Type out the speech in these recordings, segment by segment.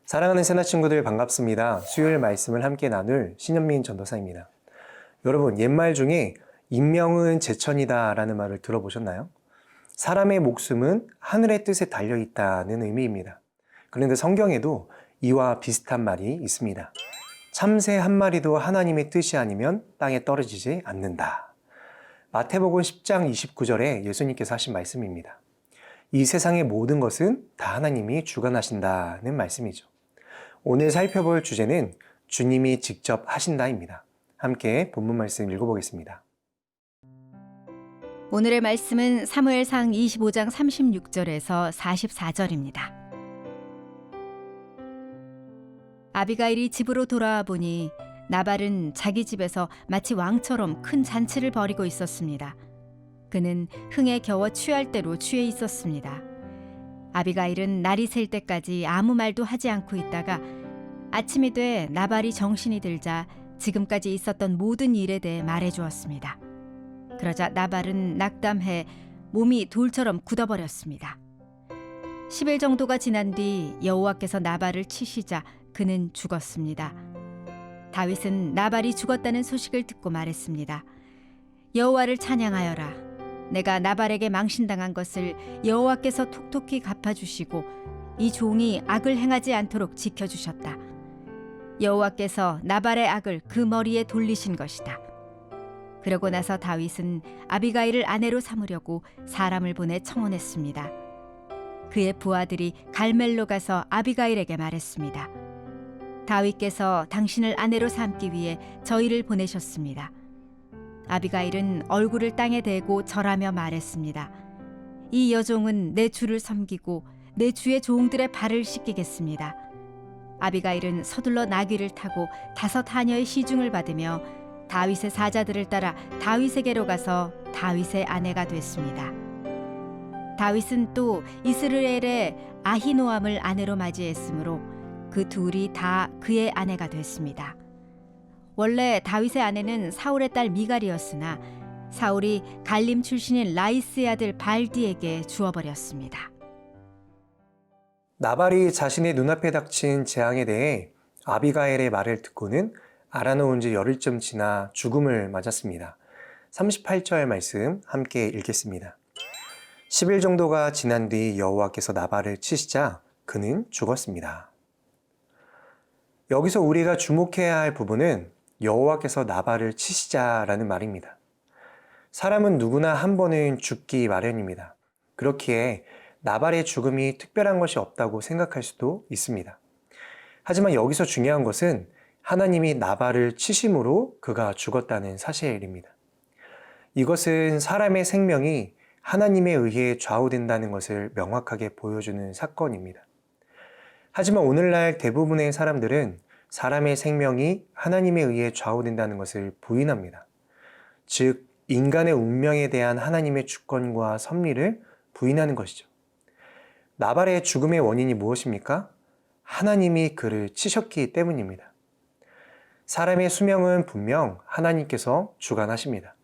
사랑하는 새나 친구들 반갑습니다. 수요일 말씀을 함께 나눌 신현민 전도사입니다. 여러분, 옛말 중에 인명은 제천이다 라는 말을 들어보셨나요? 사람의 목숨은 하늘의 뜻에 달려있다는 의미입니다. 그런데 성경에도 이와 비슷한 말이 있습니다. 참새 한 마리도 하나님의 뜻이 아니면 땅에 떨어지지 않는다. 마태복음 10장 29절에 예수님께서 하신 말씀입니다. 이 세상의 모든 것은 다 하나님이 주관하신다는 말씀이죠. 오늘 살펴볼 주제는 주님이 직접 하신다입니다. 함께 본문 말씀 읽어보겠습니다. 오늘의 말씀은 사무엘상 25장 36절에서 44절입니다. 아비가일이 집으로 돌아와 보니 나발은 자기 집에서 마치 왕처럼 큰 잔치를 벌이고 있었습니다. 그는 흥에 겨워 취할 대로 취해 있었습니다. 아비가일은 날이 셀 때까지 아무 말도 하지 않고 있다가 아침이 돼 나발이 정신이 들자 지금까지 있었던 모든 일에 대해 말해주었습니다. 그러자 나발은 낙담해 몸이 돌처럼 굳어버렸습니다. 10일 정도가 지난 뒤 여호와께서 나발을 치시자 그는 죽었습니다. 다윗은 나발이 죽었다는 소식을 듣고 말했습니다. 여호와를 찬양하여라. 내가 나발에게 망신당한 것을 여호와께서 톡톡히 갚아주시고 이 종이 악을 행하지 않도록 지켜주셨다. 여호와께서 나발의 악을 그 머리에 돌리신 것이다. 그러고 나서 다윗은 아비가일을 아내로 삼으려고 사람을 보내 청혼했습니다. 그의 부하들이 갈멜로 가서 아비가일에게 말했습니다. 다윗께서 당신을 아내로 삼기 위해 저희를 보내셨습니다. 아비가일은 얼굴을 땅에 대고 절하며 말했습니다. 이 여종은 내 주를 섬기고 내 주의 종들의 발을 씻기겠습니다. 아비가일은 서둘러 나귀를 타고 5 하녀의 시중을 받으며 다윗의 사자들을 따라 다윗에게로 가서 다윗의 아내가 됐습니다. 다윗은 또 이스라엘의 아히노암을 아내로 맞이했으므로 그 둘이 다 그의 아내가 됐습니다. 원래 다윗의 아내는 사울의 딸 미갈이었으나 사울이 갈림 출신인 라이스의 아들 발디에게 주어버렸습니다. 나발이 자신의 눈앞에 닥친 재앙에 대해 아비가일의 말을 듣고는 알아놓은 지 열흘쯤 지나 죽음을 맞았습니다. 38절 말씀 함께 읽겠습니다. 10일 정도가 지난 뒤 여호와께서 나발을 치시자 그는 죽었습니다. 여기서 우리가 주목해야 할 부분은 여호와께서 나발을 치시자라는 말입니다. 사람은 누구나 한 번은 죽기 마련입니다. 그렇기에 나발의 죽음이 특별한 것이 없다고 생각할 수도 있습니다. 하지만 여기서 중요한 것은 하나님이 나발을 치심으로 그가 죽었다는 사실입니다. 이것은 사람의 생명이 하나님에 의해 좌우된다는 것을 명확하게 보여주는 사건입니다. 하지만 오늘날 대부분의 사람들은 사람의 생명이 하나님에 의해 좌우된다는 것을 부인합니다. 즉, 인간의 운명에 대한 하나님의 주권과 섭리를 부인하는 것이죠. 나발의 죽음의 원인이 무엇입니까? 하나님이 그를 치셨기 때문입니다. 사람의 수명은 분명 하나님께서 주관하십니다.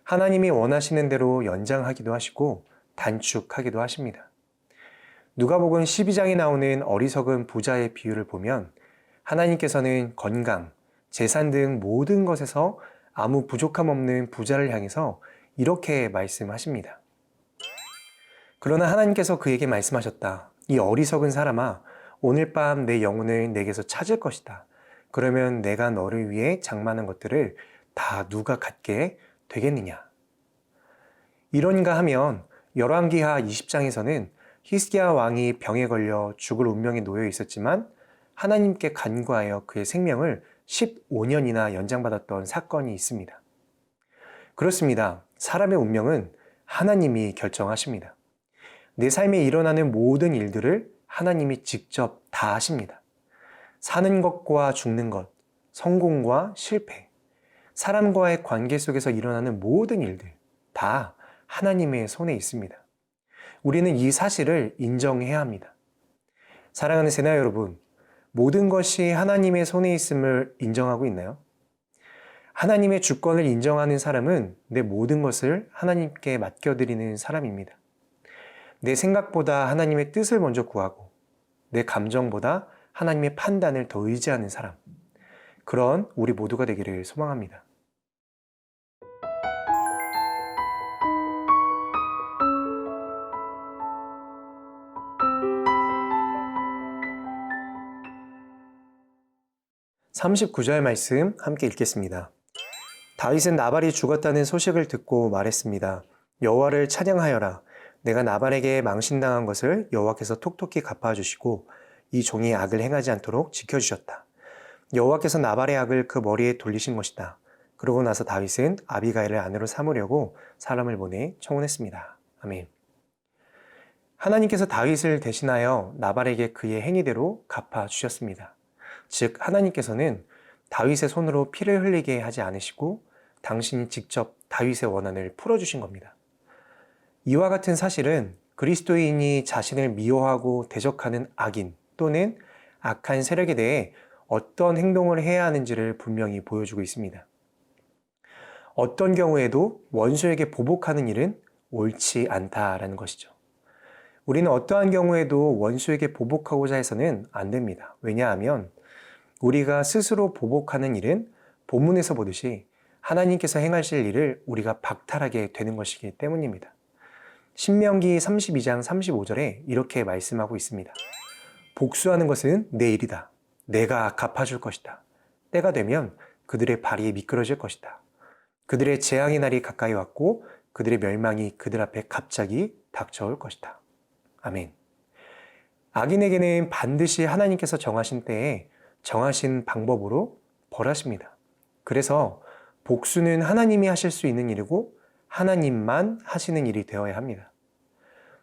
하나님이 원하시는 대로 연장하기도 하시고 단축하기도 하십니다. 누가복음 12장에 나오는 어리석은 부자의 비유를 보면 하나님께서는 건강, 재산 등 모든 것에서 아무 부족함 없는 부자를 향해서 이렇게 말씀하십니다. 그러나 하나님께서 그에게 말씀하셨다. 이 어리석은 사람아, 오늘 밤 내 영혼을 내게서 찾을 것이다. 그러면 내가 너를 위해 장만한 것들을 다 누가 갖게 되겠느냐. 이런가 하면 열왕기하 20장에서는 히스기야 왕이 병에 걸려 죽을 운명에 놓여 있었지만 하나님께 간구하여 그의 생명을 15년이나 연장받았던 사건이 있습니다. 그렇습니다. 사람의 운명은 하나님이 결정하십니다. 내 삶에 일어나는 모든 일들을 하나님이 직접 다 하십니다. 사는 것과 죽는 것, 성공과 실패, 사람과의 관계 속에서 일어나는 모든 일들 다 하나님의 손에 있습니다. 우리는 이 사실을 인정해야 합니다. 사랑하는 새나 여러분, 모든 것이 하나님의 손에 있음을 인정하고 있나요? 하나님의 주권을 인정하는 사람은 내 모든 것을 하나님께 맡겨드리는 사람입니다. 내 생각보다 하나님의 뜻을 먼저 구하고 내 감정보다 하나님의 판단을 더 의지하는 사람, 그런 우리 모두가 되기를 소망합니다. (39절) 말씀 함께 읽겠습니다. 다윗은 나발이 죽었다는 소식을 듣고 말했습니다. 여호와를 찬양하여라. 내가 나발에게 망신당한 것을 여호와께서 톡톡히 갚아주시고 이 종이 악을 행하지 않도록 지켜주셨다. 여호와께서 나발의 악을 그 머리에 돌리신 것이다. 그러고 나서 다윗은 아비가일을 아내로 삼으려고 사람을 보내 청혼했습니다. 아멘. 하나님께서 다윗을 대신하여 나발에게 그의 행위대로 갚아주셨습니다. 즉 하나님께서는 다윗의 손으로 피를 흘리게 하지 않으시고 당신이 직접 다윗의 원한을 풀어주신 겁니다. 이와 같은 사실은 그리스도인이 자신을 미워하고 대적하는 악인 또는 악한 세력에 대해 어떤 행동을 해야 하는지를 분명히 보여주고 있습니다. 어떤 경우에도 원수에게 보복하는 일은 옳지 않다라는 것이죠. 우리는 어떠한 경우에도 원수에게 보복하고자 해서는 안 됩니다. 왜냐하면 우리가 스스로 보복하는 일은 본문에서 보듯이 하나님께서 행하실 일을 우리가 박탈하게 되는 것이기 때문입니다. 신명기 32장 35절에 이렇게 말씀하고 있습니다. 복수하는 것은 내 일이다. 내가 갚아줄 것이다. 때가 되면 그들의 발이 미끄러질 것이다. 그들의 재앙의 날이 가까이 왔고 그들의 멸망이 그들 앞에 갑자기 닥쳐올 것이다. 아멘. 악인에게는 반드시 하나님께서 정하신 때에 정하신 방법으로 벌하십니다. 그래서 복수는 하나님이 하실 수 있는 일이고 하나님만 하시는 일이 되어야 합니다.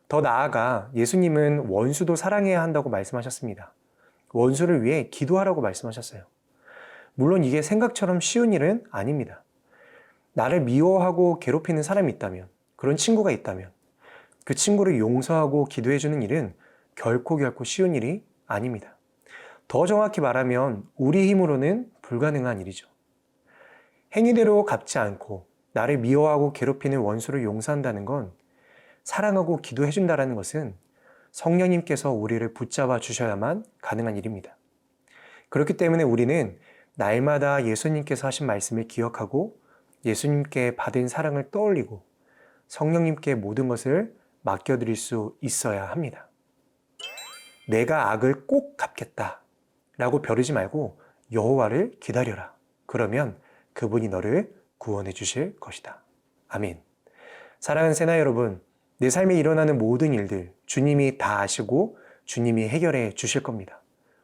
더 나아가 예수님은 원수도 사랑해야 한다고 말씀하셨습니다. 원수를 위해 기도하라고 말씀하셨어요. 물론 이게 생각처럼 쉬운 일은 아닙니다. 나를 미워하고 괴롭히는 사람이 있다면, 그런 친구가 있다면 그 친구를 용서하고 기도해주는 일은 결코 쉬운 일이 아닙니다. 더 정확히 말하면 우리 힘으로는 불가능한 일이죠. 행위대로 갚지 않고 나를 미워하고 괴롭히는 원수를 용서한다는 건, 사랑하고 기도해준다는 것은 성령님께서 우리를 붙잡아 주셔야만 가능한 일입니다. 그렇기 때문에 우리는 날마다 예수님께서 하신 말씀을 기억하고 예수님께 받은 사랑을 떠올리고 성령님께 모든 것을 맡겨드릴 수 있어야 합니다. 내가 악을 꼭 갚겠다 라고 벼르지 말고 여호와를 기다려라. 그러면 그분이 너를 구원해 주실 것이다. 아멘. 사랑하는 세나 여러분, 내 삶에 일어나는 모든 일들 주님이 다 아시고 주님이 해결해 주실 겁니다.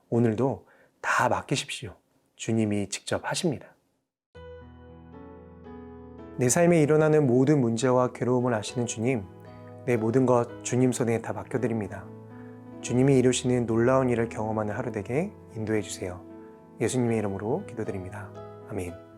오늘도 다 맡기십시오. 주님이 직접 하십니다. 내 삶에 일어나는 모든 문제와 괴로움을 아시는 주님, 내 모든 것 주님 손에 다 맡겨드립니다. 주님이 이루시는 놀라운 일을 경험하는 하루 되게 인도해 주세요. 예수님의 이름으로 기도드립니다. 아멘.